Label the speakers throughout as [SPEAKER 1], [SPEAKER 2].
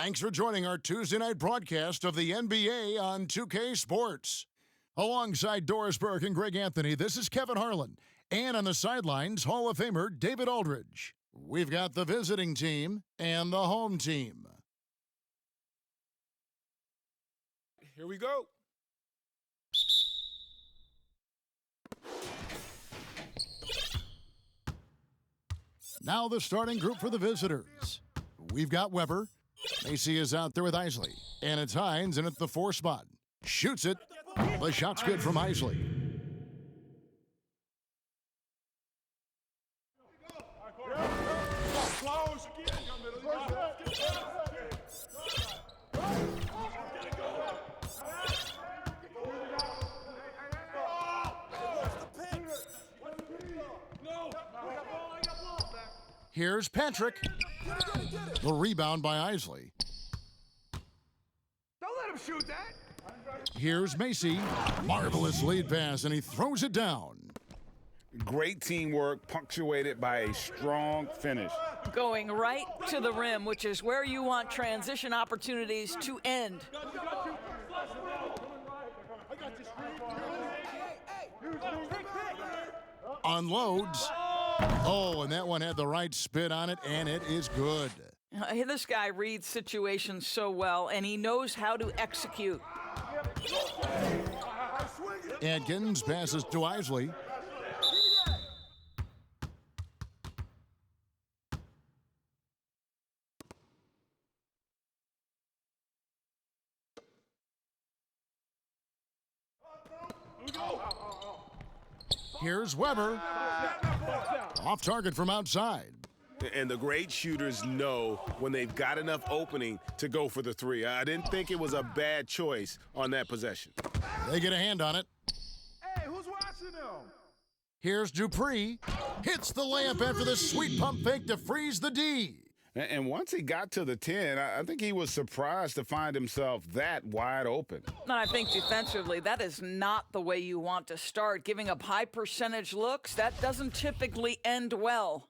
[SPEAKER 1] Thanks for joining our Tuesday night broadcast of the NBA on 2K Sports. Alongside Doris Burke and Greg Anthony, this is Kevin Harlan. And on the sidelines, Hall of Famer David Aldridge. We've got the visiting team and the home team.
[SPEAKER 2] Here we go.
[SPEAKER 1] Now the starting group for the visitors. We've got Weber. Macy is out there with Isley. And it's Hines in at the 4 spot. Shoots it. The shot's good from Isley. Here's Patrick. The rebound by Isley.
[SPEAKER 2] Don't let him shoot that.
[SPEAKER 1] Here's Macy. Marvelous lead pass, and he throws it down.
[SPEAKER 2] Great teamwork, punctuated by a strong finish.
[SPEAKER 3] Going right to the rim, which is where you want transition opportunities to end.
[SPEAKER 1] Unloads. Oh, and that one had the right spin on it, and it is good.
[SPEAKER 3] This guy reads situations so well, and he knows how to execute.
[SPEAKER 1] Adkins passes to Isley. Here's Weber. Off target from outside.
[SPEAKER 4] And the great shooters know when they've got enough opening to go for the three. I didn't think it was a bad choice on that possession.
[SPEAKER 1] They get a hand on it.
[SPEAKER 2] Hey, who's watching them?
[SPEAKER 1] Here's Dupree. Hits the layup after the sweet pump fake to freeze the D.
[SPEAKER 4] And once he got to the 10, I think he was surprised to find himself that wide open.
[SPEAKER 3] And I think defensively, that is not the way you want to start. Giving up high percentage looks, that doesn't typically end well.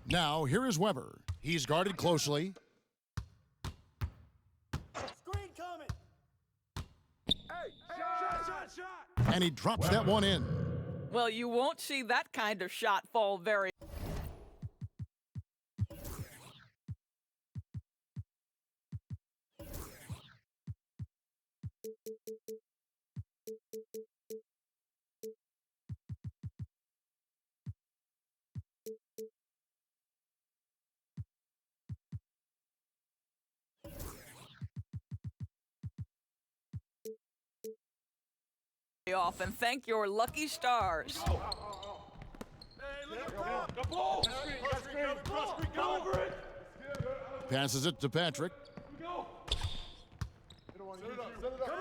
[SPEAKER 1] Now, here is Weber. He's guarded closely.
[SPEAKER 5] Screen coming.
[SPEAKER 2] Hey, shot.
[SPEAKER 1] And he drops that one in.
[SPEAKER 3] Well, you won't see that kind of shot fall very. Off and thank your lucky stars.
[SPEAKER 1] Passes it to Patrick.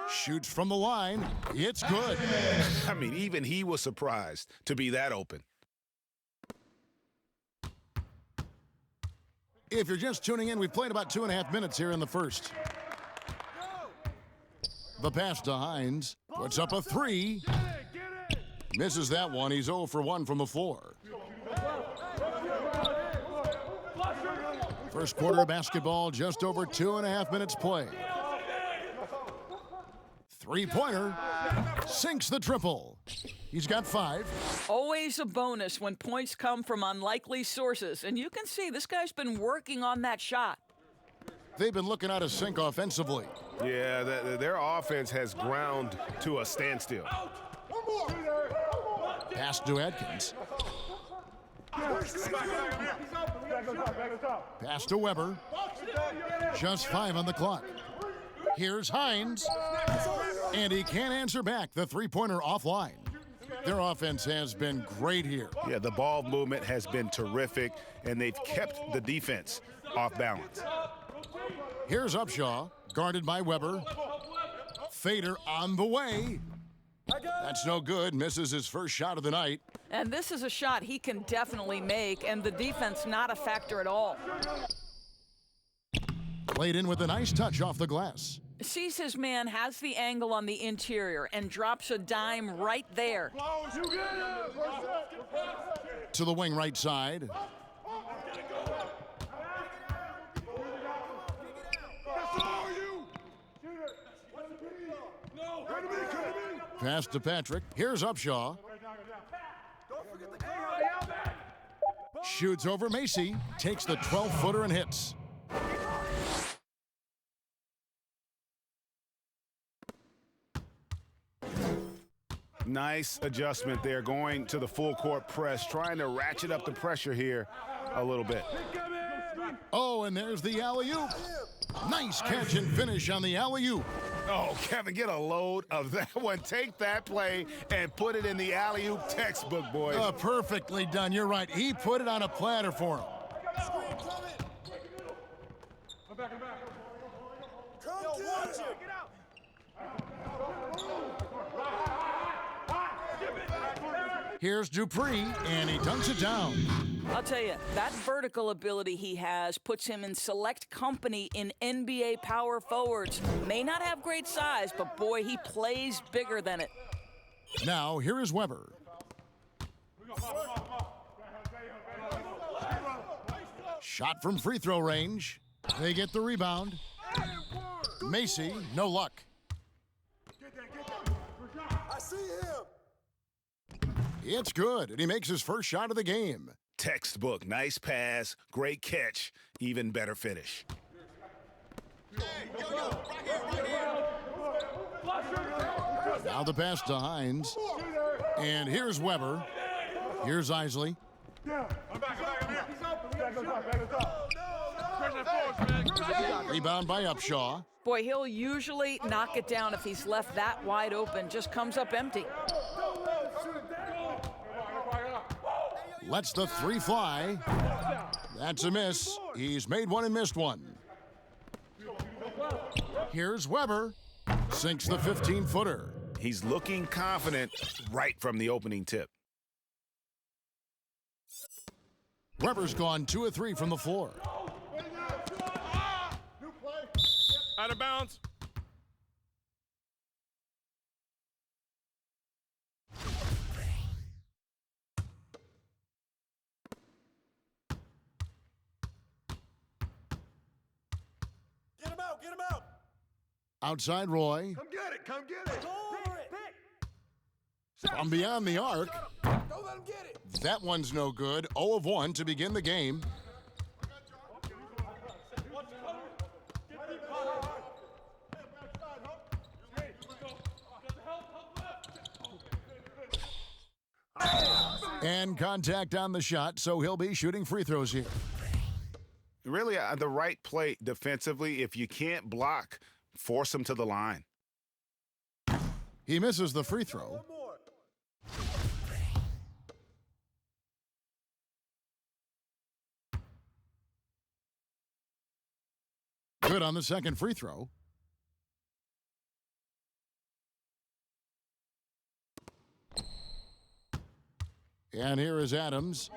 [SPEAKER 1] Shoots from the line. It's good.
[SPEAKER 4] I mean, even he was surprised to be that open.
[SPEAKER 1] If you're just tuning in, we've played about 2.5 minutes here in the first. The pass to Hines. Puts up a 3. Misses that one. He's 0 for 1 from the floor. First quarter of basketball, just over 2.5 minutes played. Three-pointer. Sinks the triple. He's got 5.
[SPEAKER 3] Always a bonus when points come from unlikely sources. And you can see this guy's been working on that shot.
[SPEAKER 1] They've been looking out of sync offensively.
[SPEAKER 4] Yeah, their offense has ground to a standstill.
[SPEAKER 1] Pass to Adkins. Pass to Weber. Just 5 on the clock. Here's Hines. And he can't answer back. The three-pointer offline. Their offense has been great here.
[SPEAKER 4] Yeah, the ball movement has been terrific, and they've kept the defense off balance.
[SPEAKER 1] Here's Upshaw, guarded by Weber. Fader on the way. That's no good. Misses his first shot of the night.
[SPEAKER 3] And this is a shot he can definitely make, and the defense not a factor at all.
[SPEAKER 1] Played in with a nice touch off the glass.
[SPEAKER 3] Sees his man, has the angle on the interior, and drops a dime right there.
[SPEAKER 1] To the wing right side. Pass to Patrick. Here's Upshaw. Shoots over Macy. Takes the 12-footer and hits.
[SPEAKER 2] Nice adjustment there, going to the full court press, trying to ratchet up the pressure here a little bit.
[SPEAKER 1] Oh, and there's the alley-oop. Nice catch and finish on the alley-oop.
[SPEAKER 2] Oh, Kevin, get a load of that one. Take that play and put it in the alley-oop textbook, boys.
[SPEAKER 1] Perfectly done. You're right. He put it on a platter for him. Here's Dupree, and he dunks it down.
[SPEAKER 3] I'll tell you, that vertical ability he has puts him in select company in NBA power forwards. May not have great size, but boy, he plays bigger than it.
[SPEAKER 1] Now, here is Weber. Shot from free throw range. They get the rebound. Macy, no luck.
[SPEAKER 5] I see him.
[SPEAKER 1] It's good, and he makes his first shot of the game.
[SPEAKER 2] Textbook, nice pass, great catch, even better finish.
[SPEAKER 1] Now the pass to Hines. And here's Weber. Here's Isley. Rebound by Upshaw.
[SPEAKER 3] Boy, he'll usually knock it down if he's left that wide open. Just comes up empty.
[SPEAKER 1] Lets the three fly. That's a miss. He's made one and missed one. Here's Weber. Sinks the 15-footer.
[SPEAKER 2] He's looking confident right from the opening tip.
[SPEAKER 1] Weber's gone 2 of 3 from the floor.
[SPEAKER 4] Out of bounds.
[SPEAKER 5] Get him out, get him out.
[SPEAKER 1] Outside Roy.
[SPEAKER 5] Come get it, come get it.
[SPEAKER 1] From beyond the arc.
[SPEAKER 5] Don't let him get it.
[SPEAKER 1] That one's no good. 0 of 1 to begin the game. And contact on the shot, so he'll be shooting free throws here.
[SPEAKER 2] Really, the right play defensively. If you can't block, force him to the line.
[SPEAKER 1] He misses the free throw.
[SPEAKER 5] One more.
[SPEAKER 1] Good on the second free throw. And here is Adams.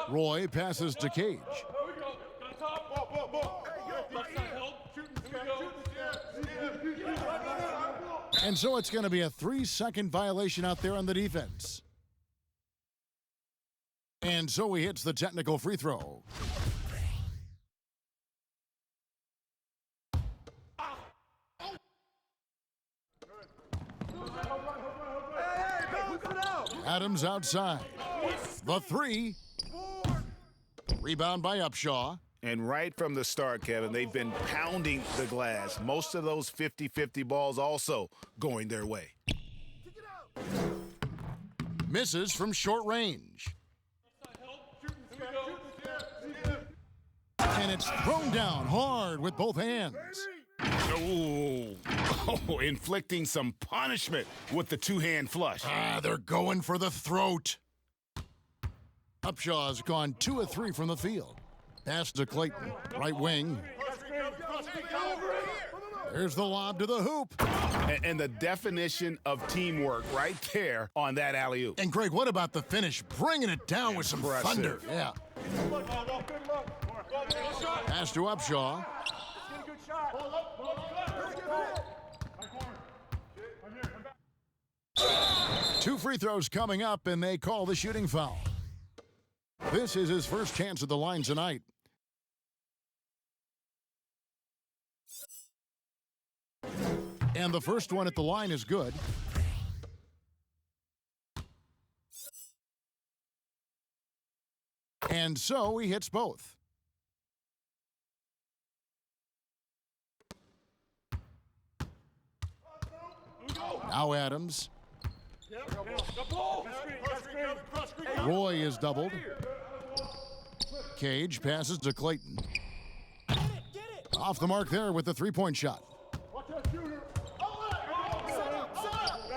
[SPEAKER 1] Roy passes to Cage. And so it's going to be a 3-second violation out there on the defense. And so he hits the technical free throw. Adams outside. The three. Rebound by Upshaw.
[SPEAKER 2] And right from the start, Kevin, they've been pounding the glass. Most of those 50-50 balls also going their way.
[SPEAKER 1] Misses from short range. And it's thrown down hard with both hands.
[SPEAKER 2] Oh, inflicting some punishment with the two-hand flush.
[SPEAKER 1] They're going for the throat. Upshaw's gone 2 of 3 from the field. Pass to Clayton, right wing. There's the lob to the hoop.
[SPEAKER 2] And the definition of teamwork right there on that alley-oop.
[SPEAKER 1] And Greg, what about the finish? Bringing it down with some thunder. Yeah. Pass to Upshaw. Two free throws coming up, and they call the shooting foul. This is his first chance at the line tonight. And the first one at the line is good. And so he hits both. Now Adams. Roy is doubled. Cage passes to Clayton. Off the mark there with the three-point shot.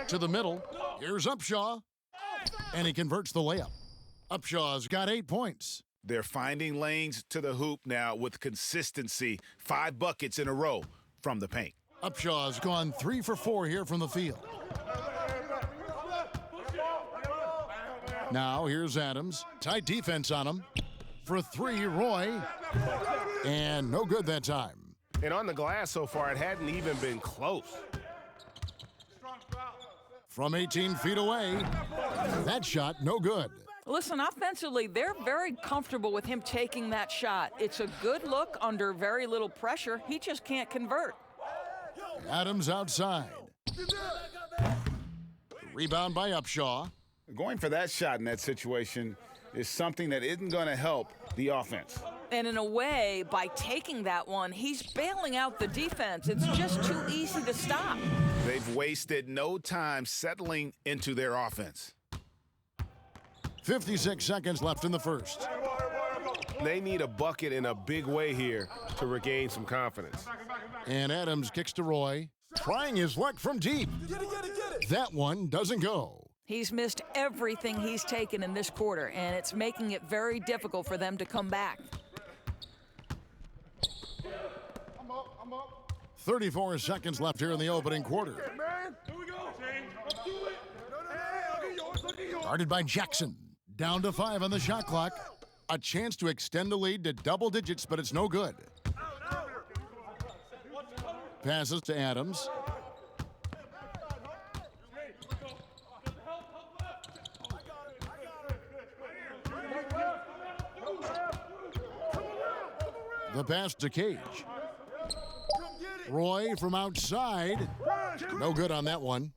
[SPEAKER 1] To the middle. Here's Upshaw. And he converts the layup. Upshaw's got 8 points.
[SPEAKER 2] They're finding lanes to the hoop now with consistency. 5 buckets in a row from the paint.
[SPEAKER 1] Upshaw's gone 3 for 4 here from the field. Now here's Adams. Tight defense on him. For 3, Roy. And no good that time.
[SPEAKER 4] And on the glass so far, it hadn't even been close.
[SPEAKER 1] From 18 feet away. That shot, no good.
[SPEAKER 3] Listen, offensively, they're very comfortable with him taking that shot. It's a good look under very little pressure. He just can't convert.
[SPEAKER 1] Adams outside. Rebound by Upshaw.
[SPEAKER 2] Going for that shot in that situation is something that isn't going to help the offense.
[SPEAKER 3] And in a way, by taking that one, he's bailing out the defense. It's just too easy to stop.
[SPEAKER 2] They've wasted no time settling into their offense.
[SPEAKER 1] 56 seconds left in the first.
[SPEAKER 4] They need a bucket in a big way here to regain some confidence.
[SPEAKER 1] And Adams kicks to Roy, trying his luck from deep. That one doesn't go.
[SPEAKER 3] He's missed everything he's taken in this quarter, and it's making it very difficult for them to come back.
[SPEAKER 1] 34 seconds left here in the opening quarter. Guarded by Jackson. Down to 5 on the shot clock. A chance to extend the lead to double digits, but it's no good. Passes to Adams. The pass to Cage. Roy from outside. No good on that one.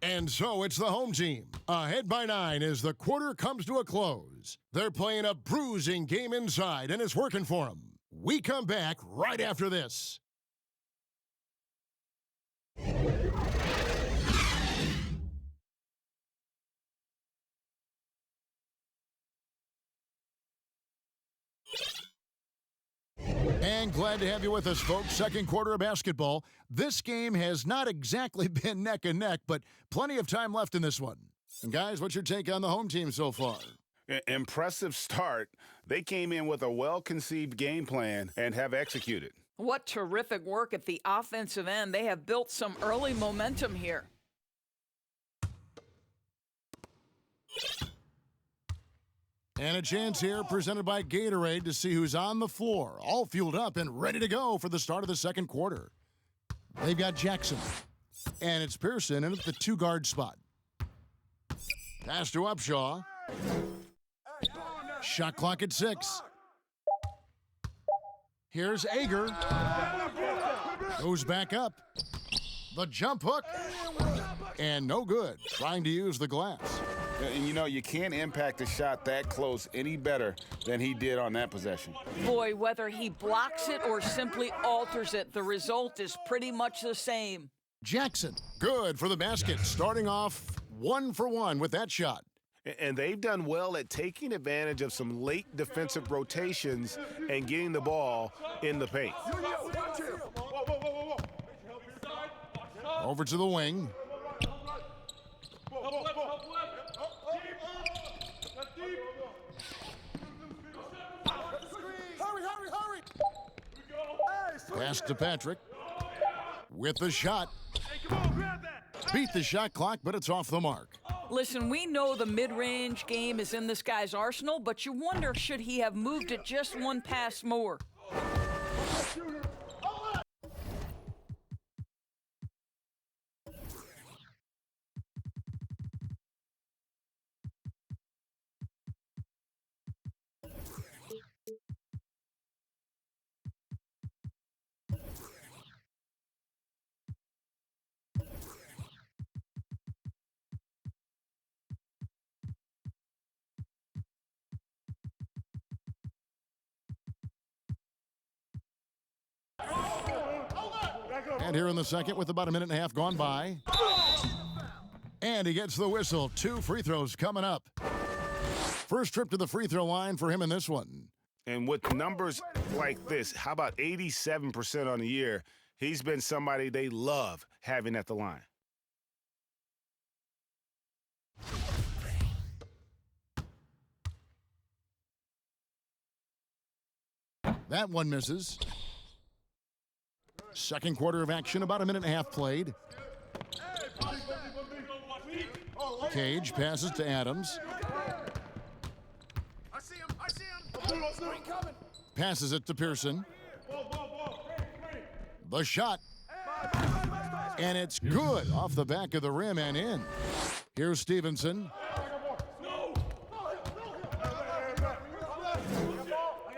[SPEAKER 1] And so it's the home team. Ahead by 9 as the quarter comes to a close. They're playing a bruising game inside, and it's working for them. We come back right after this. And glad to have you with us, folks. Second quarter of basketball. This game has not exactly been neck and neck, but plenty of time left in this one. And guys, what's your take on the home team so far?
[SPEAKER 2] Impressive start. They came in with a well-conceived game plan and have executed.
[SPEAKER 3] What terrific work at the offensive end. They have built some early momentum here.
[SPEAKER 1] And a chance here presented by Gatorade to see who's on the floor, all fueled up and ready to go for the start of the second quarter. They've got Jackson, and it's Pearson in at the 2-guard spot. Pass to Upshaw. Shot clock at 6. Here's Ager. Goes back up. The jump hook. And no good. Trying to use the glass.
[SPEAKER 2] And you know, you can't impact a shot that close any better than he did on that possession.
[SPEAKER 3] Boy, whether he blocks it or simply alters it, the result is pretty much the same.
[SPEAKER 1] Jackson, good for the basket. Starting off 1 for 1 with that shot.
[SPEAKER 4] And they've done well at taking advantage of some late defensive rotations and getting the ball in the paint.
[SPEAKER 1] Over to the wing. Pass to Patrick. With the shot. Beat the shot clock, but it's off the mark.
[SPEAKER 3] Listen, we know the mid-range game is in this guy's arsenal, but you wonder, should he have moved it just one pass more?
[SPEAKER 1] And here in the second with about a minute and a half gone by. And he gets the whistle. 2 free throws coming up. First trip to the free throw line for him in this one.
[SPEAKER 2] And with numbers like this, how about 87% on the year? He's been somebody they love having at the line.
[SPEAKER 1] That one misses. Second quarter of action, about a minute and a half played. Cage passes to Adams. Passes it to Pearson. The shot. And it's good off the back of the rim and in. Here's Stevenson.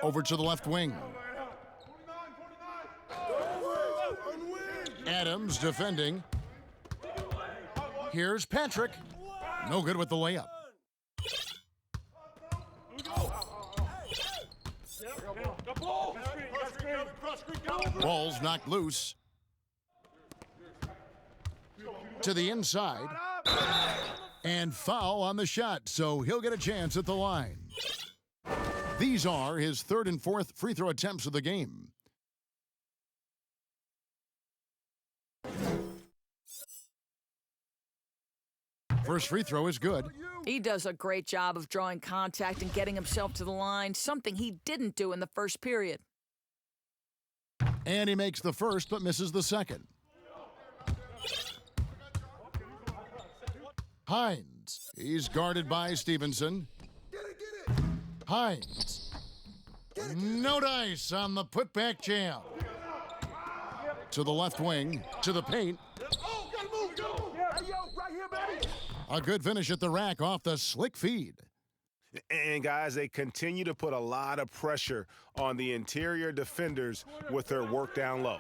[SPEAKER 1] Over to the left wing. Adams defending. Here's Patrick. No good with the layup. Ball's knocked loose. To the inside. And foul on the shot, so he'll get a chance at the line. These are his third and fourth free throw attempts of the game. First free throw is good.
[SPEAKER 3] He does a great job of drawing contact and getting himself to the line, something he didn't do in the first period.
[SPEAKER 1] And he makes the first but misses the second. Hines. He's guarded by Stevenson. Hines. No dice on the putback jam. To the left wing, to the paint. A good finish at the rack off the slick feed.
[SPEAKER 2] And, guys, they continue to put a lot of pressure on the interior defenders with their work down low.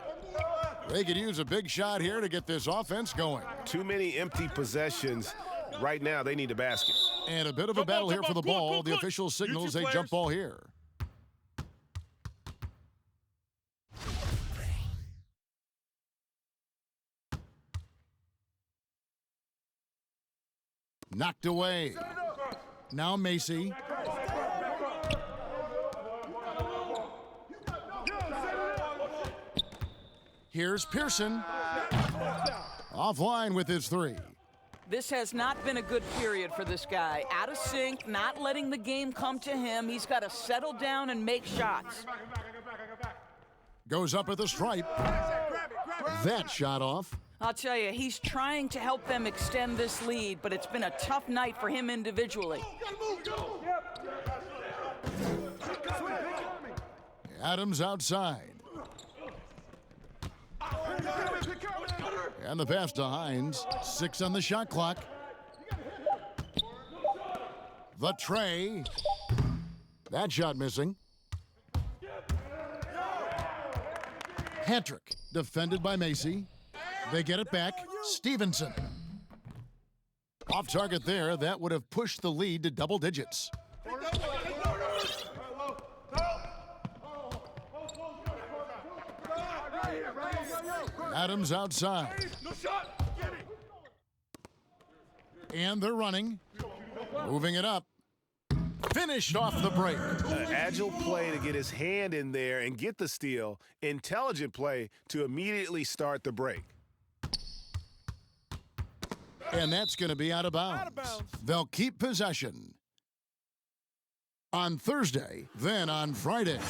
[SPEAKER 1] They could use a big shot here to get this offense going.
[SPEAKER 2] Too many empty possessions. Right now, they need a basket.
[SPEAKER 1] And a bit of a battle here for the ball. The official signals a jump ball here. Knocked away. Now Macy. Here's Pearson. Offline with his three.
[SPEAKER 3] This has not been a good period for this guy. Out of sync, not letting the game come to him. He's got to settle down and make shots.
[SPEAKER 1] Goes up at the stripe. That shot off.
[SPEAKER 3] I'll tell you, he's trying to help them extend this lead, but it's been a tough night for him individually.
[SPEAKER 1] Adams outside. And the pass to Hines. 6 on the shot clock. The tray. That shot missing. Patrick, defended by Macy. They get it back. Stevenson. Off target there. That would have pushed the lead to double digits. Adams outside. And they're running. Moving it up. Finished off the break.
[SPEAKER 2] Agile play to get his hand in there and get the steal. Intelligent play to immediately start the break.
[SPEAKER 1] And that's going to be out of bounds. They'll keep possession on Thursday, then on Friday.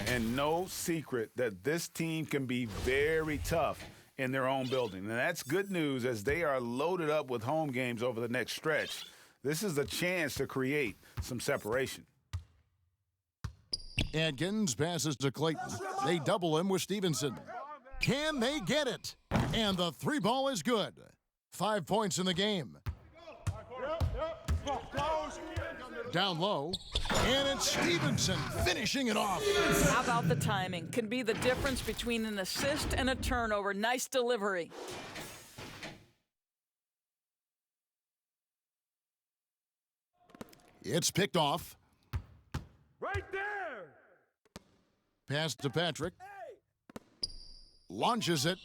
[SPEAKER 2] And no secret that this team can be very tough in their own building. And that's good news as they are loaded up with home games over the next stretch. This is a chance to create some separation.
[SPEAKER 1] Adkins passes to Clayton. They double him with Stevenson. Can they get it? And the three ball is good. 5 points in the game. Down low, and it's Stevenson finishing it off.
[SPEAKER 3] How about the timing? Can be the difference between an assist and a turnover. Nice delivery.
[SPEAKER 1] It's picked off.
[SPEAKER 5] Right there.
[SPEAKER 1] Pass to Patrick. Launches it.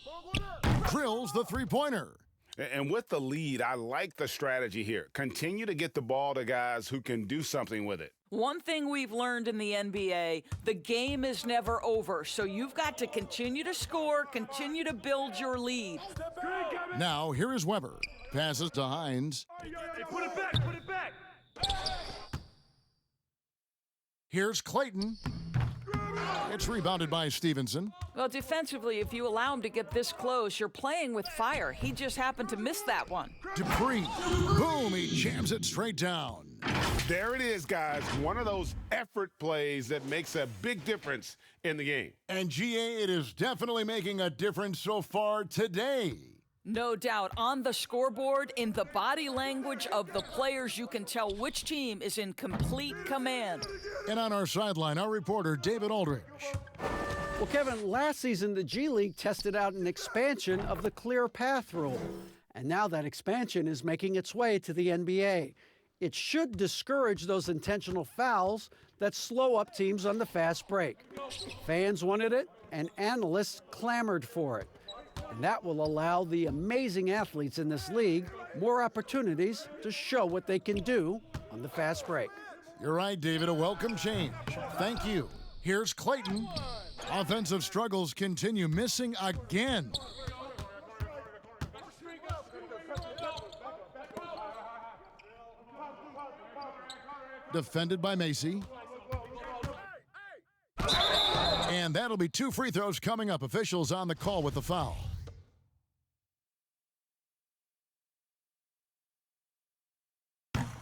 [SPEAKER 1] Drills the three-pointer.
[SPEAKER 2] And with the lead, I like the strategy here. Continue to get the ball to guys who can do something with it.
[SPEAKER 3] One thing we've learned in the NBA, the game is never over. So you've got to continue to score, continue to build your lead.
[SPEAKER 1] Now, here is Weber. Passes to Hines.
[SPEAKER 5] Hey, put it back, put it back.
[SPEAKER 1] Here's Clayton. It's rebounded by Stevenson.
[SPEAKER 3] Well, defensively, if you allow him to get this close, you're playing with fire. He just happened to miss that one.
[SPEAKER 1] Dupree. Boom, he jams it straight down.
[SPEAKER 2] There it is, guys. One of those effort plays that makes a big difference in the game.
[SPEAKER 1] And GA, it is definitely making a difference so far today.
[SPEAKER 3] No doubt. On the scoreboard, in the body language of the players, you can tell which team is in complete command.
[SPEAKER 1] And on our sideline, our reporter, David Aldridge.
[SPEAKER 6] Well, Kevin, last season the G League tested out an expansion of the clear path rule. And now that expansion is making its way to the NBA. It should discourage those intentional fouls that slow up teams on the fast break. Fans wanted it, and analysts clamored for it. And that will allow the amazing athletes in this league more opportunities to show what they can do on the fast break.
[SPEAKER 1] You're right, David. A welcome change. Thank you. Here's Clayton. Offensive struggles continue, missing again. Defended by Macy. And that'll be 2 free throws coming up. Officials on the call with the foul.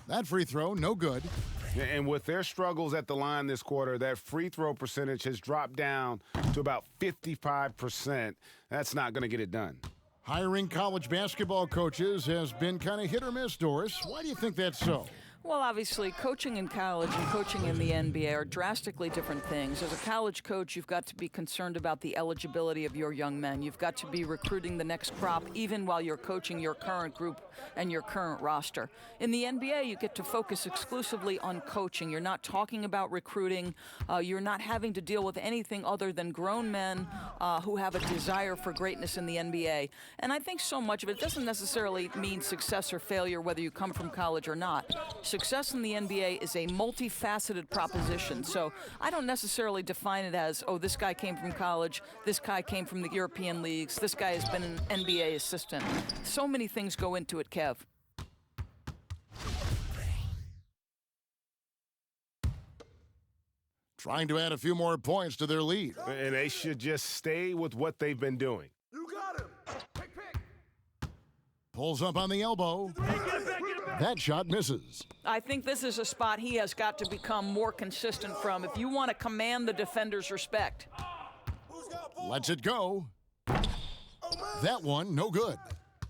[SPEAKER 1] That free throw, no good.
[SPEAKER 2] And with their struggles at the line this quarter, that free throw percentage has dropped down to about 55%. That's not going to get it done.
[SPEAKER 1] Hiring college basketball coaches has been kind of hit or miss, Doris. Why do you think that's so?
[SPEAKER 3] Well, obviously, coaching in college and coaching in the NBA are drastically different things. As a college coach, you've got to be concerned about the eligibility of your young men. You've got to be recruiting the next crop, even while you're coaching your current group and your current roster. In the NBA, you get to focus exclusively on coaching. You're not talking about recruiting. You're not having to deal with anything other than grown men who have a desire for greatness in the NBA. And I think so much of it doesn't necessarily mean success or failure, whether you come from college or not. Success in the NBA is a multifaceted proposition. So I don't necessarily define it as, oh, this guy came from college, this guy came from the European leagues, this guy has been an NBA assistant. So many things go into it, Kev.
[SPEAKER 1] Trying to add a few more points to their lead.
[SPEAKER 2] And they should just stay with what they've been doing.
[SPEAKER 5] You got him. Pick.
[SPEAKER 1] Pulls up on the elbow. That shot misses.
[SPEAKER 3] I think this is a spot he has got to become more consistent from if you want to command the defender's respect.
[SPEAKER 1] Lets it go. That one, no good.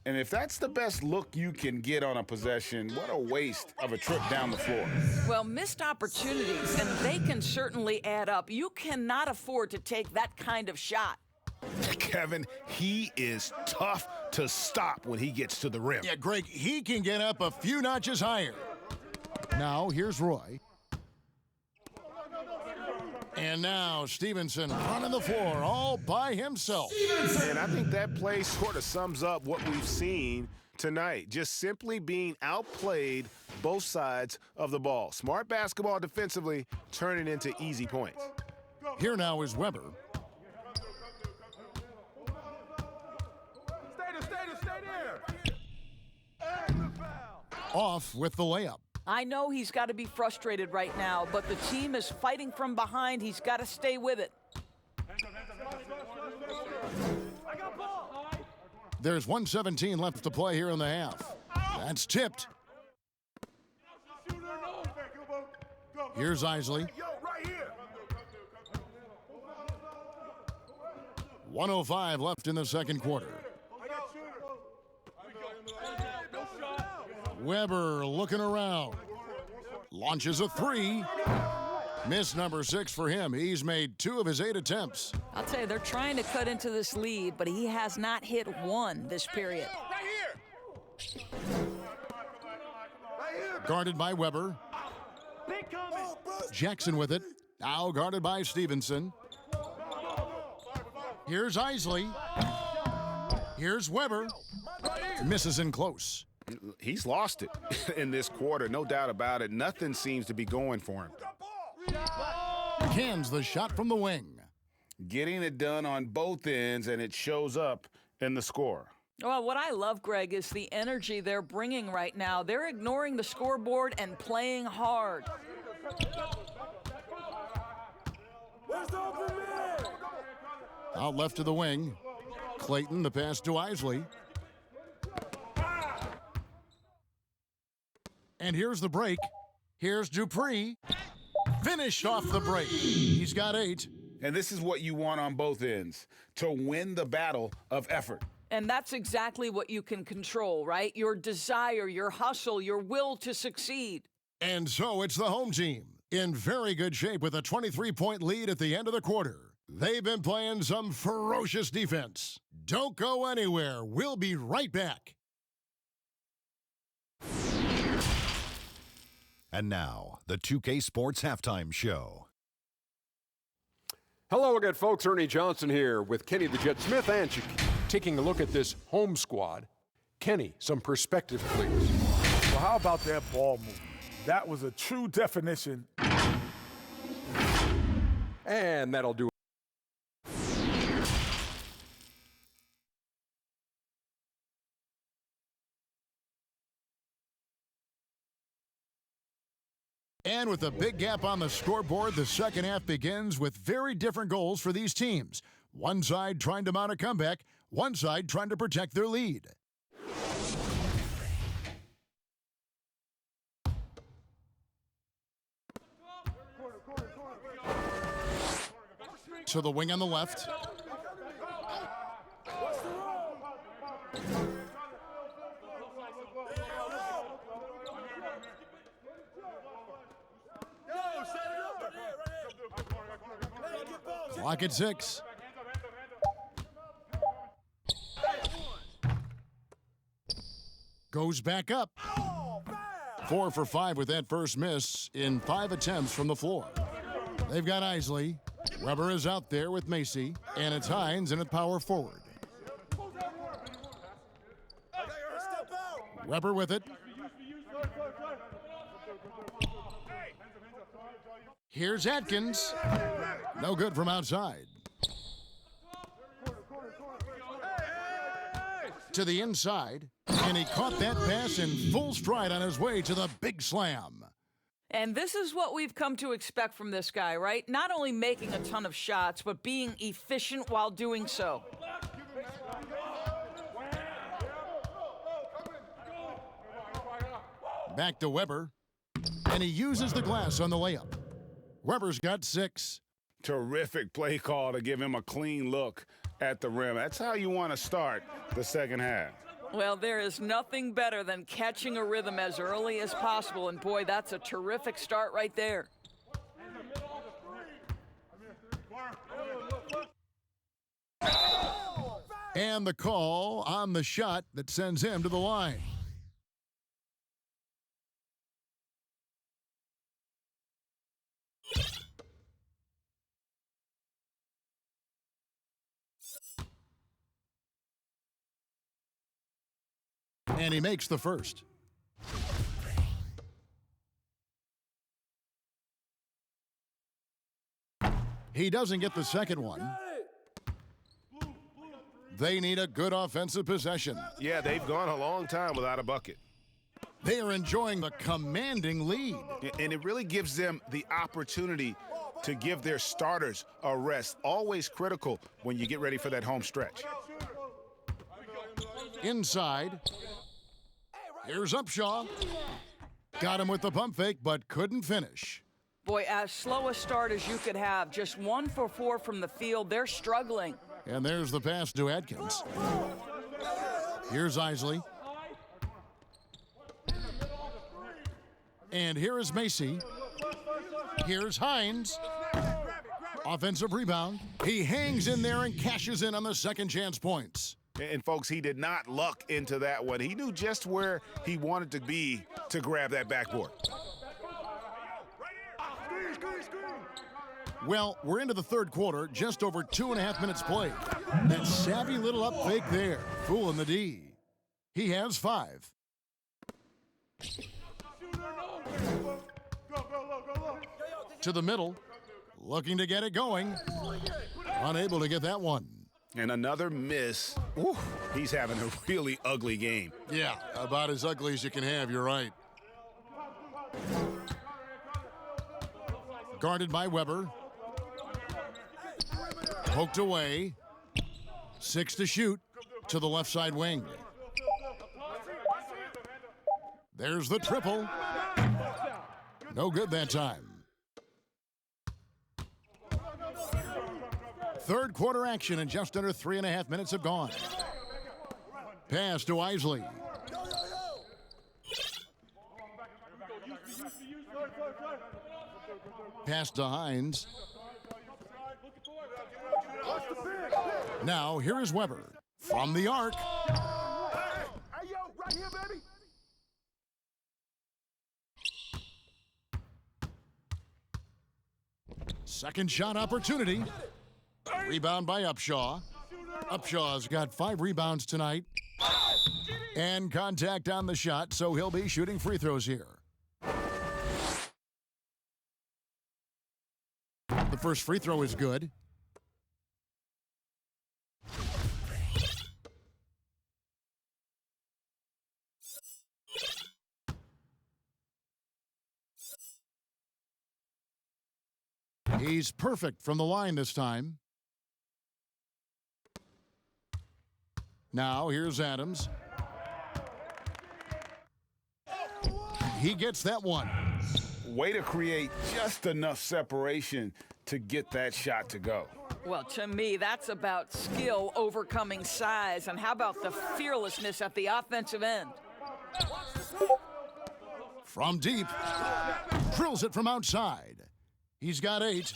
[SPEAKER 2] And if that's the best look you can get on a possession, what a waste of a trip down the floor.
[SPEAKER 3] Well, missed opportunities, and they can certainly add up. You cannot afford to take that kind of shot.
[SPEAKER 2] Kevin, he is tough to stop when he gets to the rim.
[SPEAKER 1] Yeah, Greg, he can get up a few notches higher. Now, here's Roy. And now Stevenson running the floor all by himself.
[SPEAKER 2] And I think that play sort of sums up what we've seen tonight. Just simply being outplayed both sides of the ball. Smart basketball defensively, turning into easy points.
[SPEAKER 1] Here now is Weber.
[SPEAKER 5] Stay there. And the foul.
[SPEAKER 1] Off with the layup.
[SPEAKER 3] I know he's got to be frustrated right now, but the team is fighting from behind. He's got to stay with it.
[SPEAKER 5] I got ball.
[SPEAKER 1] There's 1:17 left to play here in the half. That's tipped. Here's Isley. 1:05 left in the second quarter. Weber looking around. Launches a three. Miss number 6 for him. He's made 2 of his 8 attempts.
[SPEAKER 3] I'll tell you, they're trying to cut into this lead, but he has not hit one this period.
[SPEAKER 1] Guarded by Weber. Jackson with it. Now guarded by Stevenson. Here's Isley. Here's Weber. Misses in close.
[SPEAKER 2] He's lost it in this quarter, no doubt about it. Nothing seems to be going for him.
[SPEAKER 1] Cans the shot from the wing.
[SPEAKER 2] Getting it done on both ends, and it shows up in the score.
[SPEAKER 3] Well, what I love, Greg, is the energy they're bringing right now. They're ignoring the scoreboard and playing hard.
[SPEAKER 1] Out left to the wing. Clayton, the pass to Isley. And here's the break. Here's Dupree. Finished off the break. He's got 8.
[SPEAKER 2] And this is what you want on both ends, to win the battle of effort.
[SPEAKER 3] And that's exactly what you can control, right? Your desire, your hustle, your will to succeed.
[SPEAKER 1] And so it's the home team in very good shape with a 23-point lead at the end of the quarter. They've been playing some ferocious defense. Don't go anywhere. We'll be right back.
[SPEAKER 7] And now, the 2K Sports Halftime Show.
[SPEAKER 8] Hello again, folks. Ernie Johnson here with Kenny the Jet Smith and taking a look at this home squad. Kenny, some perspective, please.
[SPEAKER 5] Well, how about that ball move? That was a true definition.
[SPEAKER 8] And that'll do it.
[SPEAKER 1] And with a big gap on the scoreboard, the second half begins with very different goals for these teams. One side trying to mount a comeback, one side trying to protect their lead. To the wing on the left. Clock at 6. Goes back up. 4 for 5 with that first miss in 5 attempts from the floor. They've got Isley. Weber is out there with Macy, and it's Hines in at power forward. Weber with it. Here's Atkins. No good from outside. To the inside, and he caught that pass in full stride on his way to the big slam.
[SPEAKER 3] And this is what we've come to expect from this guy, right? Not only making a ton of shots, but being efficient while doing so.
[SPEAKER 1] Back to Weber, and he uses the glass on the layup. Weber's got 6.
[SPEAKER 2] Terrific play call to give him a clean look at the rim. That's how you want to start the second half.
[SPEAKER 3] Well, there is nothing better than catching a rhythm as early as possible, and boy, that's a terrific start right there.
[SPEAKER 1] And the call on the shot that sends him to the line. And he makes the first. He doesn't get the second one. They need a good offensive possession.
[SPEAKER 2] Yeah, they've gone a long time without a bucket.
[SPEAKER 1] They are enjoying the commanding lead.
[SPEAKER 2] And it really gives them the opportunity to give their starters a rest. Always critical when you get ready for that home stretch.
[SPEAKER 1] Inside. Here's Upshaw. Got him with the pump fake, but couldn't finish.
[SPEAKER 3] Boy, as slow a start as you could have. Just 1 for 4 from the field. They're struggling.
[SPEAKER 1] And there's the pass to Atkins. Here's Isley. And here is Macy. Here's Hines. Offensive rebound. He hangs in there and cashes in on the second chance points.
[SPEAKER 2] And folks, he did not luck into that one. He knew just where he wanted to be to grab that backboard.
[SPEAKER 1] Well, we're into the third quarter, just over 2.5 minutes played. That savvy little up fake there, fooling the D. He has 5. To the middle, looking to get it going. Unable to get that one.
[SPEAKER 2] And another miss. Ooh, he's having a really ugly game.
[SPEAKER 1] Yeah, about as ugly as you can have, you're right. Guarded by Weber. Poked away. 6 to shoot to the left side wing. There's the triple. No good that time. Third quarter action and just under 3.5 minutes have gone. Pass to Isley. Pass to Hines. Now here is Weber from the arc. Second shot opportunity. Rebound by Upshaw. Upshaw's got 5 rebounds tonight. And contact on the shot, so he'll be shooting free throws here. The first free throw is good. He's perfect from the line this time. Now here's Adams. He gets that one.
[SPEAKER 2] Way to create just enough separation to get that shot to go.
[SPEAKER 3] Well, to me, that's about skill overcoming size. And how about the fearlessness at the offensive end?
[SPEAKER 1] From deep. Drills it from outside. He's got 8.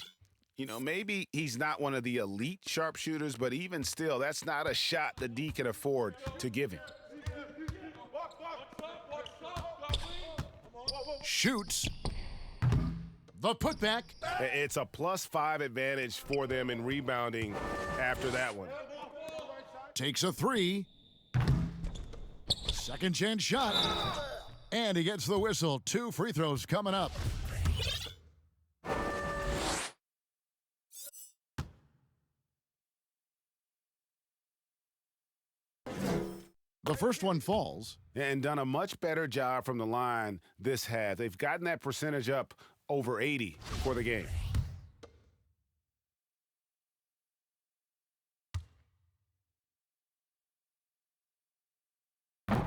[SPEAKER 2] You know, maybe he's not one of the elite sharpshooters, but even still, that's not a shot the D can afford to give him.
[SPEAKER 1] Shoots. The putback.
[SPEAKER 2] It's a +5 advantage for them in rebounding after that one.
[SPEAKER 1] Takes a 3. Second chance shot. And he gets the whistle. 2 free throws coming up. The first one falls.
[SPEAKER 2] And done a much better job from the line this half. They've gotten that percentage up over 80 for the game.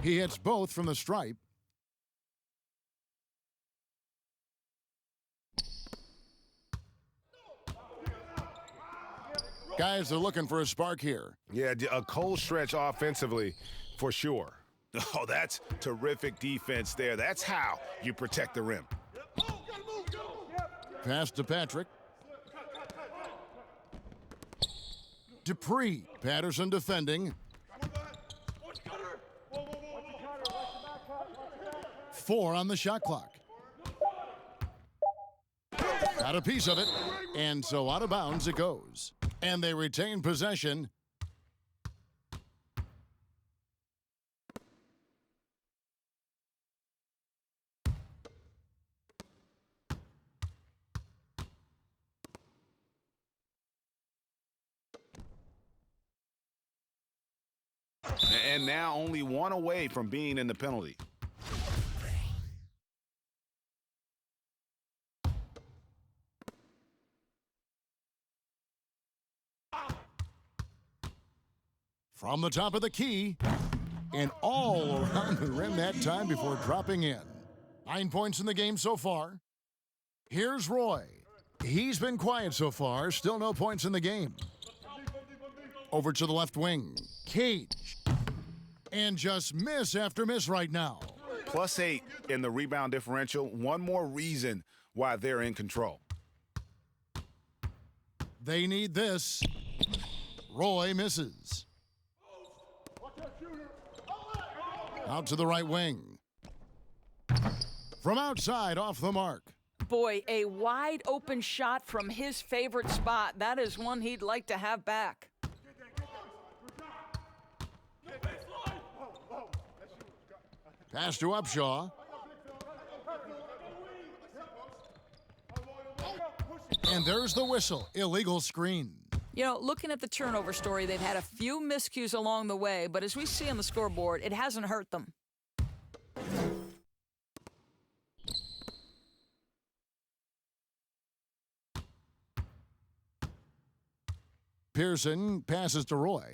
[SPEAKER 1] He hits both from the stripe. Guys are looking for a spark here.
[SPEAKER 2] Yeah, a cold stretch offensively for sure. Oh, that's terrific defense there. That's how you protect the rim.
[SPEAKER 1] Pass to Patrick. Dupree. Patterson defending. 4 on the shot clock. Got a piece of it, and so out of bounds it goes. And they retain possession.
[SPEAKER 2] And now only 1 away from being in the penalty.
[SPEAKER 1] From the top of the key, and all around the rim that time before dropping in. 9 points in the game so far. Here's Roy. He's been quiet so far, still no points in the game. Over to the left wing, Cage. And just miss after miss right now.
[SPEAKER 2] +8 in the rebound differential. One more reason why they're in control.
[SPEAKER 1] They need this. Roy misses. Out to the right wing. From outside, off the mark.
[SPEAKER 3] Boy, a wide open shot from his favorite spot. That is one he'd like to have back.
[SPEAKER 1] Pass to Upshaw. And there's the whistle. Illegal screen.
[SPEAKER 3] You know, looking at the turnover story, they've had a few miscues along the way, but as we see on the scoreboard, it hasn't hurt them.
[SPEAKER 1] Pearson passes to Roy.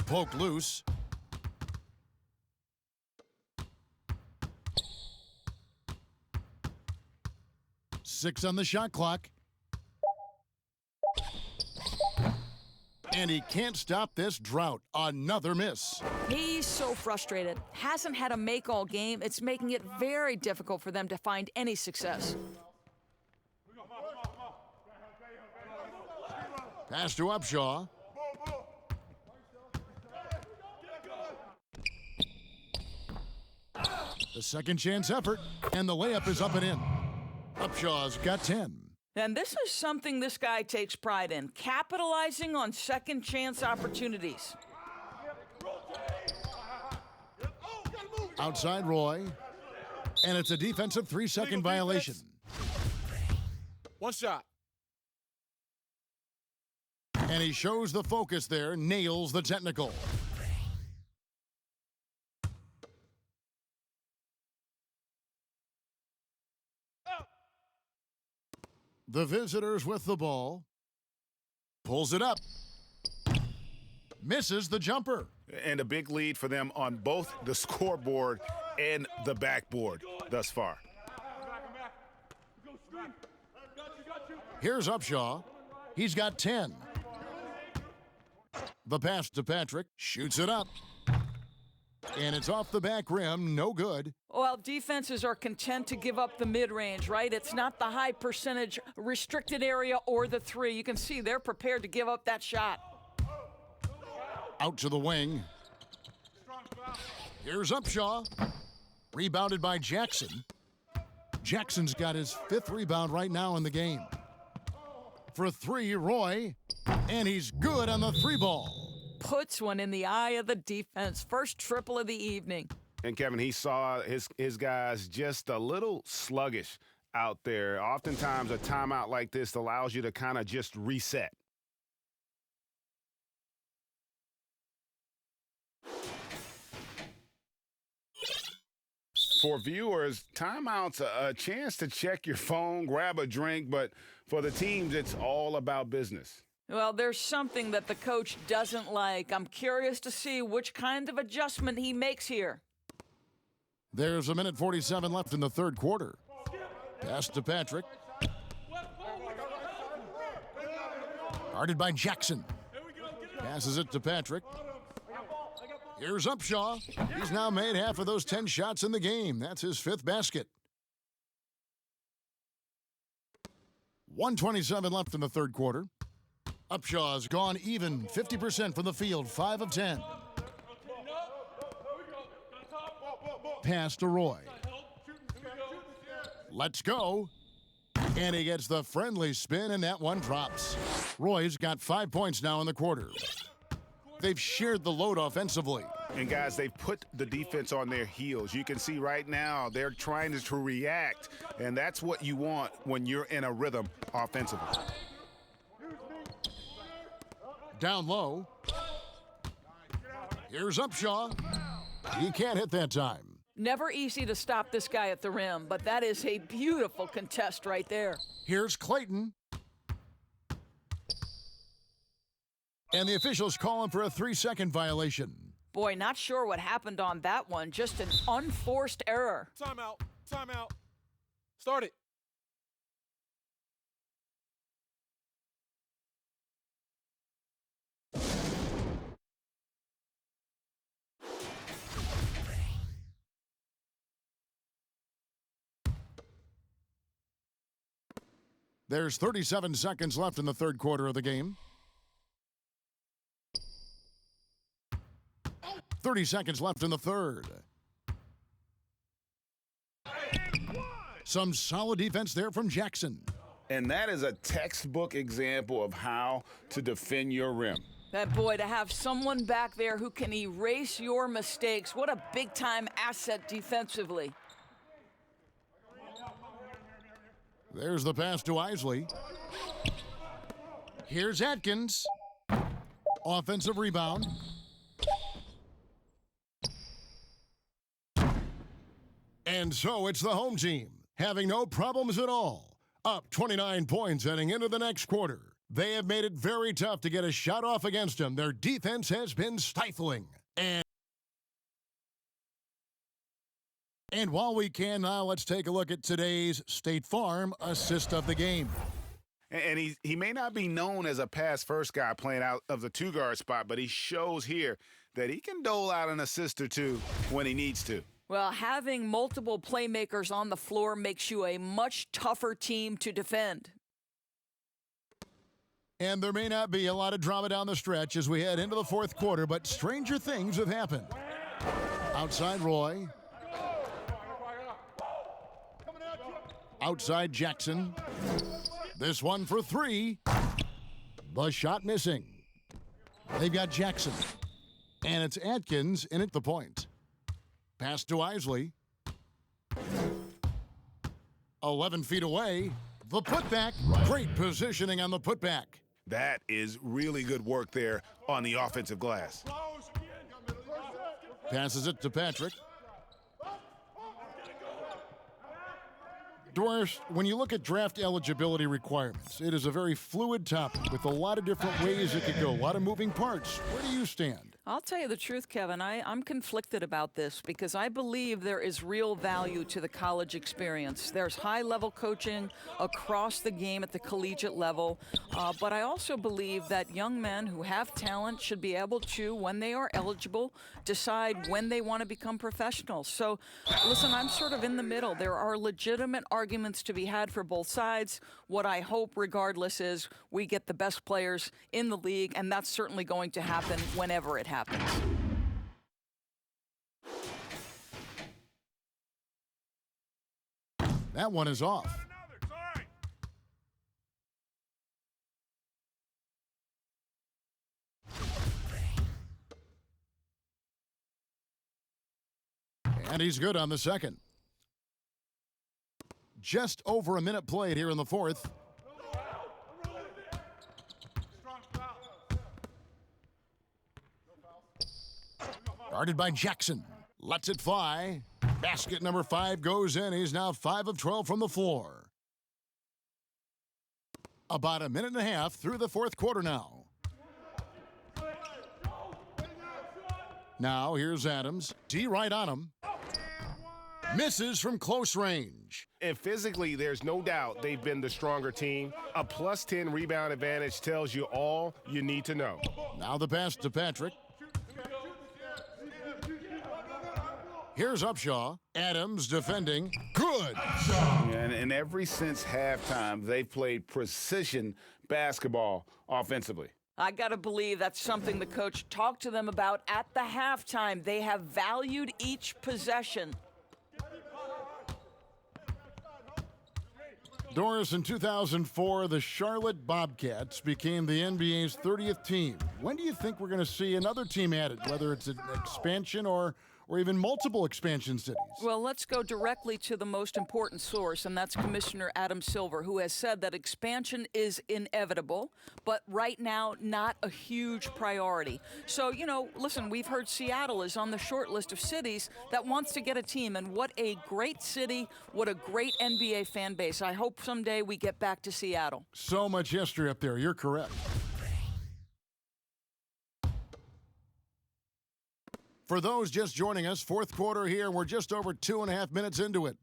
[SPEAKER 1] Poke loose. Six on the shot clock. And he can't stop this drought. Another miss.
[SPEAKER 3] He's so frustrated. Hasn't had a make all game. It's making it very difficult for them to find any success.
[SPEAKER 1] Pass to Upshaw. The second chance effort, and the layup is up and in. Upshaw's got 10.
[SPEAKER 3] And this is something this guy takes pride in, capitalizing on second chance opportunities.
[SPEAKER 1] Outside Roy, and it's a defensive 3-second violation.
[SPEAKER 4] One shot.
[SPEAKER 1] And he shows the focus there, nails the technical. The visitors with the ball. Pulls it up. Misses the jumper.
[SPEAKER 2] And a big lead for them on both the scoreboard and the backboard thus far.
[SPEAKER 1] Here's Upshaw. He's got 10. The pass to Patrick. Shoots it up. And it's off the back rim. No good.
[SPEAKER 3] Well, defenses are content to give up the mid-range, right? It's not the high percentage restricted area or the three. You can see they're prepared to give up that shot.
[SPEAKER 1] Out to the wing. Here's Upshaw. Rebounded by Jackson. Jackson's got his 5th rebound right now in the game. For 3, Roy. And he's good on the 3 ball.
[SPEAKER 3] Puts one in the eye of the defense. First triple of the evening.
[SPEAKER 2] And Kevin, he saw his guys just a little sluggish out there. Oftentimes a timeout like this allows you to kind of just reset. For viewers, timeout's a chance to check your phone, grab a drink, but for the teams, it's all about business.
[SPEAKER 3] Well, there's something that the coach doesn't like. I'm curious to see which kind of adjustment he makes here.
[SPEAKER 1] There's 1:47 left in the third quarter. Pass to Patrick. Guarded by Jackson. Passes it to Patrick. Here's Upshaw. He's now made half of those 10 shots in the game. That's his 5th basket. 1:27 left in the third quarter. Upshaw's gone even, 50% from the field, 5 of 10. Pass to Roy. Let's go. And he gets the friendly spin, and that one drops. Roy's got 5 points now in the quarter. They've shared the load offensively.
[SPEAKER 2] And guys, they've put the defense on their heels. You can see right now they're trying to react, and that's what you want when you're in a rhythm offensively.
[SPEAKER 1] Down low. Here's Upshaw. He can't hit that time.
[SPEAKER 3] Never easy to stop this guy at the rim, but that is a beautiful contest right there.
[SPEAKER 1] Here's Clayton. And the officials call him for a 3-second violation.
[SPEAKER 3] Boy, not sure what happened on that one. Just an unforced error.
[SPEAKER 8] Timeout. Timeout. Start it.
[SPEAKER 1] There's 37 seconds left in the third quarter of the game. 30 seconds left in the third. Some solid defense there from Jackson.
[SPEAKER 4] And that is a textbook example of how to defend your rim.
[SPEAKER 3] That boy, to have someone back there who can erase your mistakes, what a big-time asset defensively.
[SPEAKER 1] There's the pass to Isley. Here's Atkins. Offensive rebound. And so it's the home team, having no problems at all. Up 29 points heading into the next quarter. They have made it very tough to get a shot off against them. Their defense has been stifling. And while we can now, let's take a look at today's State Farm assist of the game.
[SPEAKER 2] And he may not be known as a pass-first guy playing out of the two-guard spot, but he shows here that he can dole out an assist or two when he needs to.
[SPEAKER 3] Well, having multiple playmakers on the floor makes you a much tougher team to defend.
[SPEAKER 1] And there may not be a lot of drama down the stretch as we head into the fourth quarter, but stranger things have happened. Outside Roy. Outside Jackson. This one for three. The shot missing. They've got Jackson. And it's Atkins in at the point. Pass to Isley. 11 feet away. The putback. Great positioning on the putback.
[SPEAKER 2] That is really good work there on the offensive glass.
[SPEAKER 1] Passes it to Patrick. Doris, when you look at draft eligibility requirements, it is a very fluid topic with a lot of different ways it could go, a lot of moving parts. Where do you stand?
[SPEAKER 3] I'll tell you the truth, Kevin. I'm conflicted about this because I believe there is real value to the college experience. There's high-level coaching across the game at the collegiate level, but I also believe that young men who have talent should be able to, when they are eligible, decide when they want to become professionals. So, listen, I'm sort of in the middle. There are legitimate arguments to be had for both sides. What I hope, regardless, is we get the best players in the league, and that's certainly going to happen whenever it happens.
[SPEAKER 1] That one is off. And he's good on the second. Just over a minute played here in the fourth. Guarded by Jackson. Lets it fly. Basket number 5 goes in. He's now 5 of 12 from the floor. About a minute and a half through the fourth quarter now. Now here's Adams. D right on him. Misses from close range.
[SPEAKER 2] And physically, there's no doubt they've been the stronger team. A plus 10 rebound advantage tells you all you need to know.
[SPEAKER 1] Now the pass to Patrick. Here's Upshaw. Adams defending. Good.
[SPEAKER 2] And ever since halftime, they've played precision basketball offensively.
[SPEAKER 3] I got to believe that's something the coach talked to them about at the halftime. They have valued each possession.
[SPEAKER 1] Doris, in 2004, the Charlotte Bobcats became the NBA's 30th team. When do you think we're going to see another team added, whether it's an expansion or even multiple expansion cities?
[SPEAKER 3] Well, let's go directly to the most important source, and that's Commissioner Adam Silver, who has said that expansion is inevitable, but right now, not a huge priority. So, listen, we've heard Seattle is on the short list of cities that wants to get a team, and what a great city, what a great NBA fan base. I hope someday we get back to Seattle.
[SPEAKER 1] So much history up there. You're correct. For those just joining us, fourth quarter here. We're just over 2.5 minutes into it.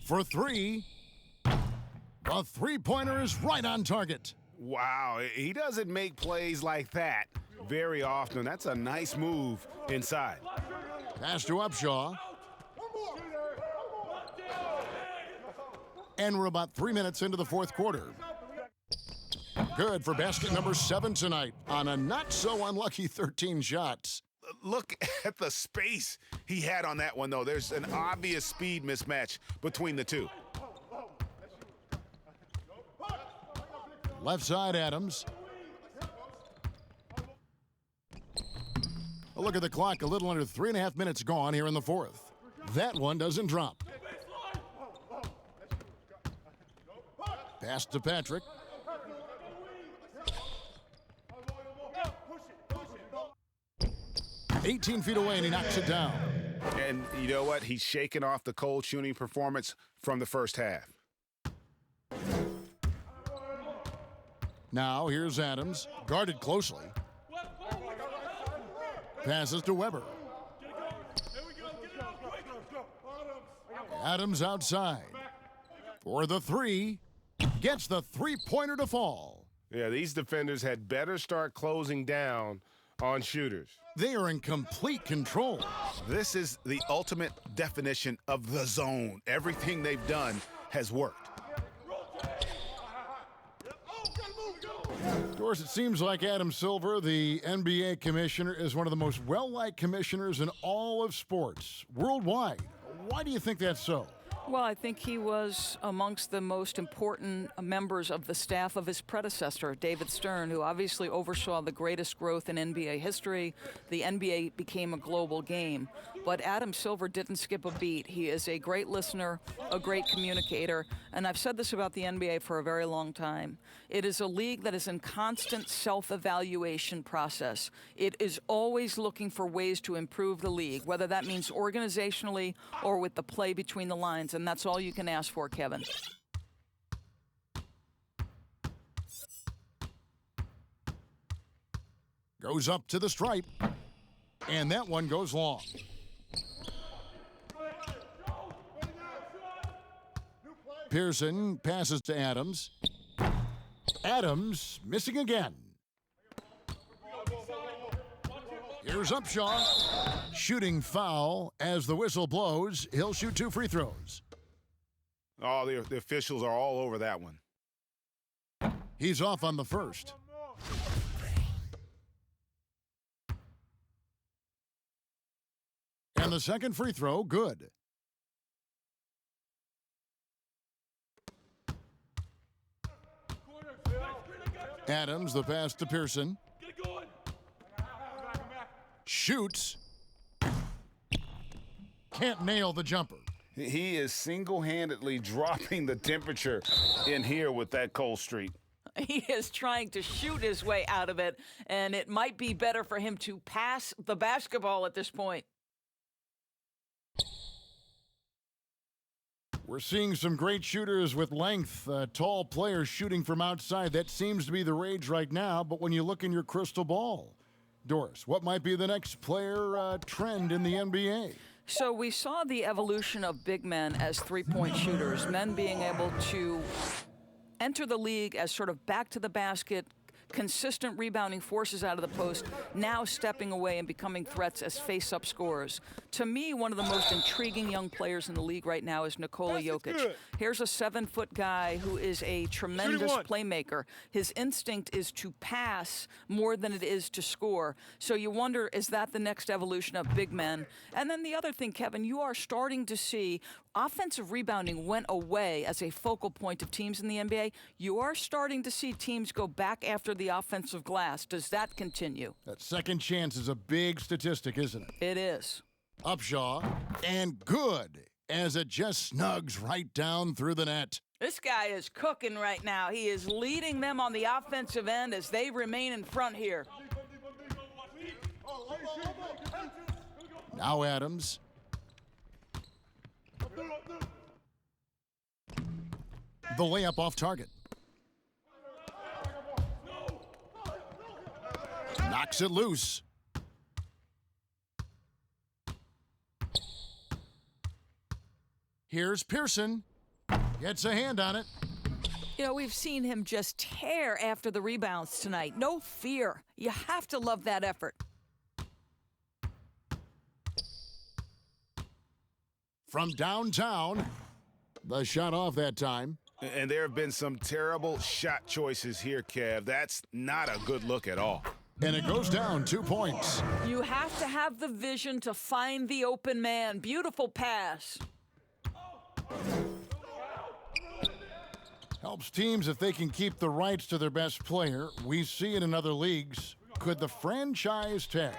[SPEAKER 1] For three, the three-pointer is right on target.
[SPEAKER 2] Wow, he doesn't make plays like that very often. That's a nice move inside.
[SPEAKER 1] Pass to Upshaw. And we're about 3 minutes into the fourth quarter. Good for basket number 7 tonight on a not-so-unlucky 13 shots.
[SPEAKER 2] Look at the space he had on that one, though. There's an obvious speed mismatch between the two.
[SPEAKER 1] Left side, Adams. A look at the clock, a little under 3.5 minutes gone here in the fourth. That one doesn't drop. Pass to Patrick. "18 feet away, and he knocks it down."
[SPEAKER 2] And you know what? He's shaking off the cold shooting performance from the first half.
[SPEAKER 1] Now here's Adams, guarded closely. Passes to Weber. Adams outside. For the three. Gets the three-pointer to fall.
[SPEAKER 2] Yeah, these defenders had better start closing down on shooters.
[SPEAKER 1] They are in complete control.
[SPEAKER 2] This is the ultimate definition of the zone. Everything they've done has worked.
[SPEAKER 1] Doris, it seems like Adam Silver, the NBA commissioner, is one of the most well-liked commissioners in all of sports, worldwide. Why do you think that's so?
[SPEAKER 3] Well, I think he was amongst the most important members of the staff of his predecessor, David Stern, who obviously oversaw the greatest growth in NBA history. The NBA became a global game. But Adam Silver didn't skip a beat. He is a great listener, a great communicator, and I've said this about the NBA for a very long time. It is a league that is in constant self-evaluation process. It is always looking for ways to improve the league, whether that means organizationally or with the play between the lines, and that's all you can ask for, Kevin.
[SPEAKER 1] Goes up to the stripe, and that one goes long. Pearson passes to Adams. Adams missing again. Here's Upshaw. Shooting foul as the whistle blows. He'll shoot 2 free throws.
[SPEAKER 2] Oh, the officials are all over that one.
[SPEAKER 1] He's off on the first. And the second free throw, good. Adams, the pass to Pearson. Shoots. Can't nail the jumper.
[SPEAKER 2] He is single-handedly dropping the temperature in here with that cold streak.
[SPEAKER 3] He is trying to shoot his way out of it, and it might be better for him to pass the basketball at this point.
[SPEAKER 1] We're seeing some great shooters with length, tall players shooting from outside. That seems to be the rage right now, but when you look in your crystal ball, Doris, what might be the next player trend in the NBA?
[SPEAKER 3] So we saw the evolution of big men as three-point shooters, men being able to enter the league as sort of back to the basket, consistent rebounding forces out of the post, now stepping away and becoming threats as face-up scorers. To me, one of the most intriguing young players in the league right now is Nikola Jokic. Here's a 7-foot guy who is a tremendous playmaker. His instinct is to pass more than it is to score. So you wonder, is that the next evolution of big men? And then the other thing, Kevin, you are starting to see offensive rebounding went away as a focal point of teams in the NBA. You are starting to see teams go back after the offensive glass. Does that continue?
[SPEAKER 1] That second chance is a big statistic, isn't it?
[SPEAKER 3] It is.
[SPEAKER 1] Upshaw, and good, as it just snugs right down through the net.
[SPEAKER 3] This guy is cooking right now. He is leading them on the offensive end as they remain in front here.
[SPEAKER 1] Now Adams. The layup off target. Knocks it loose. Here's Pearson. Gets a hand on it.
[SPEAKER 3] You know, we've seen him just tear after the rebounds tonight. No fear. You have to love that effort.
[SPEAKER 1] From downtown, the shot off that time.
[SPEAKER 2] And there have been some terrible shot choices here, Kev. That's not a good look at all.
[SPEAKER 1] And it goes down 2 points.
[SPEAKER 3] You have to have the vision to find the open man. Beautiful pass.
[SPEAKER 1] Helps teams if they can keep the rights to their best player. We see it in other leagues. Could the franchise tag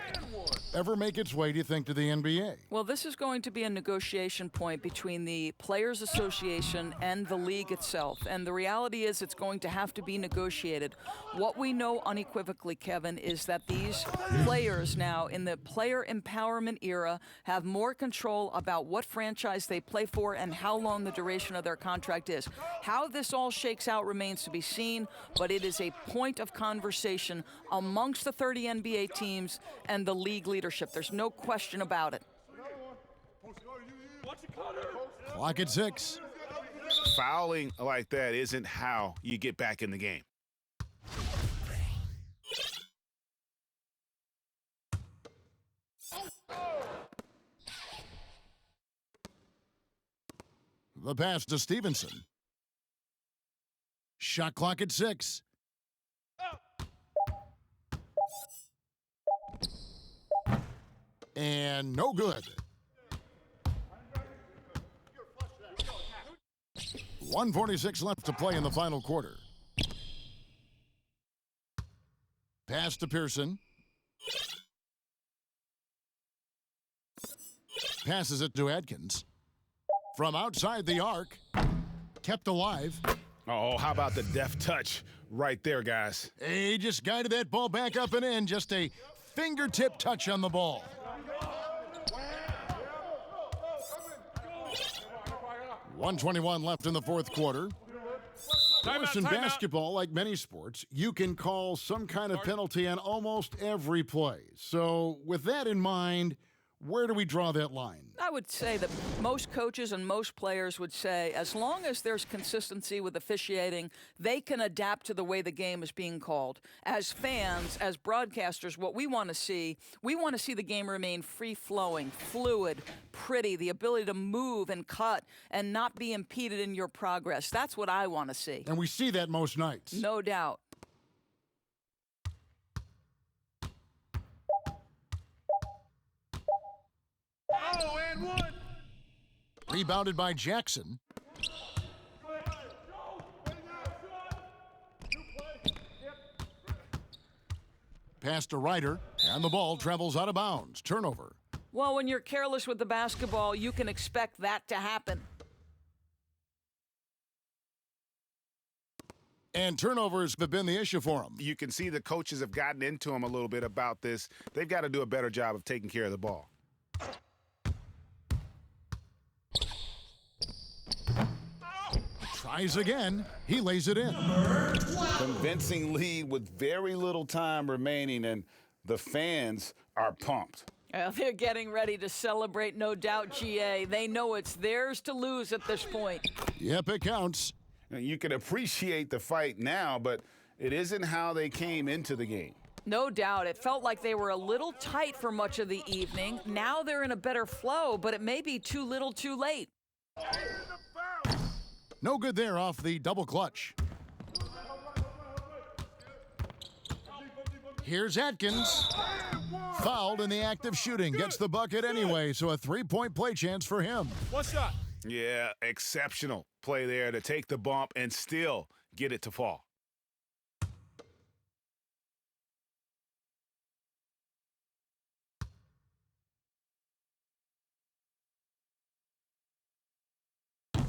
[SPEAKER 1] ever make its way, do you think, to the NBA?
[SPEAKER 3] Well, this is going to be a negotiation point between the Players Association and the league itself. And the reality is it's going to have to be negotiated. What we know unequivocally, Kevin, is that these players now in the player empowerment era have more control about what franchise they play for and how long the duration of their contract is. How this all shakes out remains to be seen, but it is a point of conversation amongst the 30 NBA teams and the league leadership. There's no question about it.
[SPEAKER 1] Clock at 6.
[SPEAKER 2] Fouling like that isn't how you get back in the game.
[SPEAKER 1] The pass to Stevenson. Shot clock at 6. And no good. 1:46 left to play in the final quarter. Pass to Pearson. Passes it to Atkins. From outside the arc. Kept alive.
[SPEAKER 2] Oh, how about the deft touch right there, guys?
[SPEAKER 1] He just guided that ball back up and in. Just a fingertip touch on the ball. 1:21 left in the fourth quarter. In basketball, like many sports, you can call some kind of penalty on almost every play. So with that in mind, where do we draw that line?
[SPEAKER 3] I would say that most coaches and most players would say as long as there's consistency with officiating, they can adapt to the way the game is being called. As fans, as broadcasters, what we want to see the game remain free-flowing, fluid, pretty, the ability to move and cut and not be impeded in your progress. That's what I want to see.
[SPEAKER 1] And we see that most nights.
[SPEAKER 3] No doubt.
[SPEAKER 1] Rebounded by Jackson. Pass to Ryder, and the ball travels out of bounds. Turnover.
[SPEAKER 3] Well, when you're careless with the basketball, you can expect that to happen.
[SPEAKER 1] And turnovers have been the issue for him.
[SPEAKER 2] You can see the coaches have gotten into him a little bit about this. They've got to do a better job of taking care of the ball.
[SPEAKER 1] Tries again. He lays it in.
[SPEAKER 2] Convincing lead with very little time remaining, and the fans are pumped.
[SPEAKER 3] Well, they're getting ready to celebrate, no doubt, GA. They know it's theirs to lose at this point.
[SPEAKER 1] Yep, it counts.
[SPEAKER 2] You can appreciate the fight now, but it isn't how they came into the game.
[SPEAKER 3] No doubt. It felt like they were a little tight for much of the evening. Now they're in a better flow, but it may be too little too late.
[SPEAKER 1] No good there off the double clutch. Here's Atkins. Fouled in the act of shooting. Gets the bucket anyway, so a three-point play chance for him.
[SPEAKER 5] One shot.
[SPEAKER 2] Yeah, exceptional play there to take the bump and still get it to fall.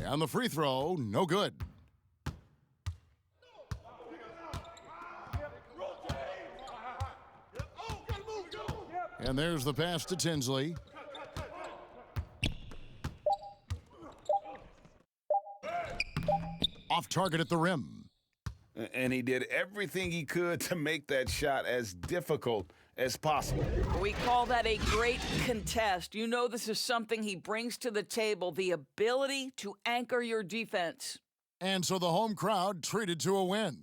[SPEAKER 1] And the free throw, no good. And there's the pass to Tinsley. Off target at the rim.
[SPEAKER 2] And he did everything he could to make that shot as difficult as possible.
[SPEAKER 3] We call that a great contest. You know this is something he brings to the table, the ability to anchor your defense.
[SPEAKER 1] And so the home crowd treated to a win.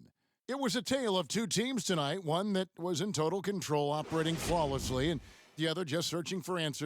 [SPEAKER 1] It was a tale of two teams tonight, one that was in total control, operating flawlessly, and the other just searching for answers.